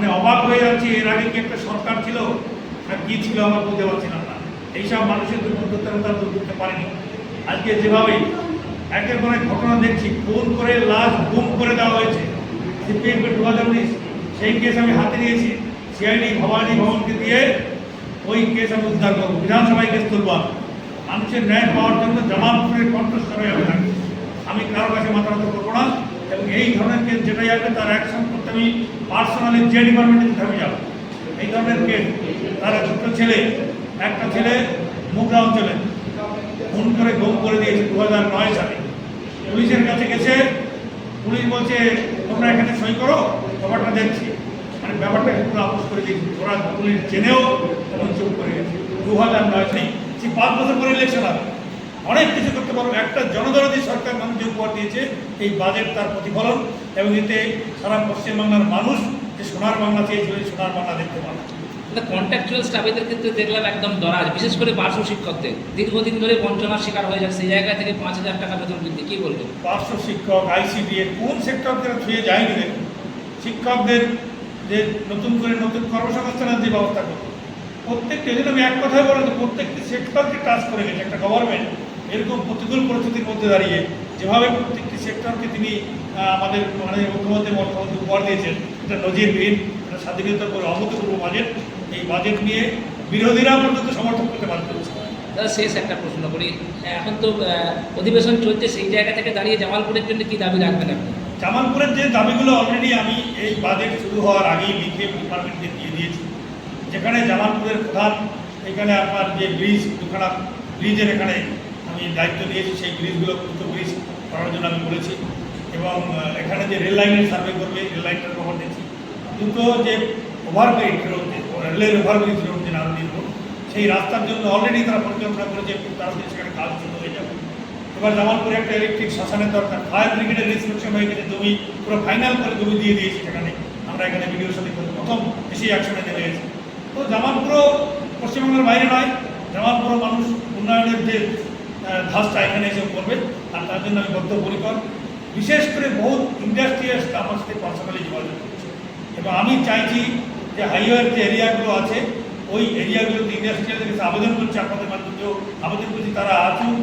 মানে অবাক হয়ে যাচ্ছি। এর আগে কি একটা সরকার ছিল না কি ছিল আমরা বলতে পারছিলাম না। এইসব মানুষের মধ্যত্বতা দূর করতে পারেনি। আজকে যেভাবে একের পর এক ঘটনা দেখছি, খুন করে লাশ গুম করে দেওয়া হয়েছে। সিপিএমের 2019 সেই কেস আমি হাতে নিয়েছি। সিআইডি ভবানী ভবনকে দিয়ে ওই কেস আমি উদ্ধার করবো, বিধানসভায় কেস তুলব। মানুষের ন্যায় পাওয়ার জন্য জামালপুরের কণ্ঠস্বর হয়ে আমি থাকি। আমি কারো কাছে মাথা নত করবো না, এবং এই ধরনের কেস যেটাই আসবে তার অ্যাকশন করতে আমি পার্সোনালি যে ডিপার্টমেন্টে আমি যাবো। এই ধরনের কেস, তার দুটো ছেলে, একটা ছেলে মুগরা অঞ্চলে খুন করে গুম করে দিয়েছে 2009 সালে। পুলিশের কাছে গেছে, পুলিশ বলছে তোমরা এখানে সই করো, ব্যাপারটা দেখছি। মানে ব্যাপারটা পুরো আপোষ করে দিয়েছি। ওরা পুলিশ জেনেও তখন চুপ করে গেছে। 2009 নেই, সেই 5 বছর পরে ইলেকশন হবে। অনেক কিছু করতে পারবো। একটা জনদরদী সরকার মানুষ যে উপহার দিয়েছে, এই বাজেট তার প্রতিফলন, এবং এতে সারা পশ্চিমবাংলার মানুষ যে সোনার বাংলা চেয়েছিল সোনার বাংলা দেখতে পাবে। কন্ট্রাকচুয়াল স্টাফেদের ক্ষেত্রে দেখলাম একদম দরাজ, বিশেষ করে পার্শ্ব শিক্ষকদের দীর্ঘদিন ধরে বঞ্চনার শিকার হয়ে যাচ্ছে। সেই জায়গা থেকে 5,000 টাকা বেতন বৃদ্ধি, কী বলবেন? পার্শ্ব শিক্ষক, আইসিডিএ কোন সেক্টরকে ছুঁয়ে যায়নি। দেখুন, শিক্ষকদের যে নতুন কর্মসংস্থানের যে ব্যবস্থা করবে, প্রত্যেকটা, যদি আমি এক কথায় বলে, প্রত্যেকটি সেক্টরকে টাচ করে গেছে একটা গভর্নমেন্ট। এরকম প্রতিকূল পরিস্থিতির মধ্যে দাঁড়িয়ে যেভাবে প্রত্যেকটি সেক্টরকে তিনি আমাদের মুখ্যমন্ত্রী উপহার দিয়েছেন, এটা নজিরবিহীন, এটা স্বাধীনতার পরে অভূতপূর্ব বাজেট। এই বাজেট নিয়ে বিরোধীরা পর্যন্ত সমর্থন করতে বাধ্য হচ্ছে। দাদা, শেষ একটা প্রশ্ন করি। এখন তো অধিবেশন চলছে, সেই জায়গা থেকে দাঁড়িয়ে জামালপুরের জন্য কী দাবি রাখবেন আপনি? জামালপুরের যে দাবিগুলো অলরেডি আমি এই বাজেট শুরু হওয়ার আগেই লিখে ডিপার্টমেন্টকে দিয়ে দিয়েছি। যেখানে জামালপুরের প্রধান, এখানে আপনার যে ব্রিজ, দুখানা ব্রিজের এখানে আমি দায়িত্ব নিয়েছি, সেই ব্রিজগুলো দুটো ব্রিজ করার জন্য আমি বলেছি। এবং এখানে যে রেল লাইনের সার্ভে করবে, রেল লাইনটার খবর দিচ্ছি। দুটো যে ওভারব্রিজ রয়েছে, রেলের ওভারব্রিজ রয়েছে নারদীর রোড, সেই রাস্তার জন্য অলরেডি তারা পরিকল্পনা করেছে, তার সেখানে কাজ শুরু হয়ে যাবে। এবার জামালপুরে একটা ইলেকট্রিক শাসনের দরকার। ফায়ার ব্রিগেডের ইন্সপেকশন হয়ে গেছে, জমি পুরো ফাইনাল করে জমি দিয়ে দিয়েছি সেখানে। আমরা এখানে ভিডিওর সাথে প্রথম বেশি অ্যাকশনে নেমে গেছি। তো জামালপুরও পশ্চিমবঙ্গের বাইরে নয়, জামালপুরও মানুষ উন্নয়নের যে ধাঁচটা এখানে এসে করবে, আর তার জন্য আমি বদ্ধপরিকর। বিশেষ করে বহু ইন্ডাস্ট্রিয়ালস আমার সাথে পার্সোনালি যোগাযোগ করছে, এবং আমি চাইছি যে হাইওয়ের যে এরিয়াগুলো আছে, ওই এরিয়াগুলোতে ইন্ডাস্ট্রিয়ালদের কাছে আবেদন করছে, আপনাদের মাধ্যমেও আবেদন করছি, তারা আসুন।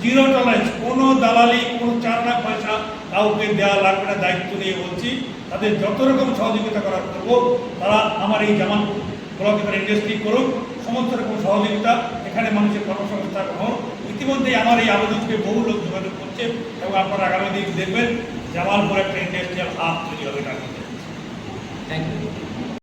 জিরো টলারেন্স, কোনো দালালি, কোনো চার পয়সা কাউকে দেওয়া লাগবে না, দায়িত্ব নিয়ে বলছি। তাদের যত রকম সহযোগিতা করার করবো, তারা আমার এই জামালপুর ব্লক এবার ইন্ডাস্ট্রি করুক, সমস্ত রকম সহযোগিতা, এখানে মানুষের কর্মসংস্থান হোক। ইতিমধ্যেই আমার এই আবেদনকে বহু লোক যোগাযোগ করছে, এবং আপনারা আগামী দিন দেখবেন জামালপুর একটা ইন্ডাস্ট্রিয়াল হাব তৈরি হবে। Thank you.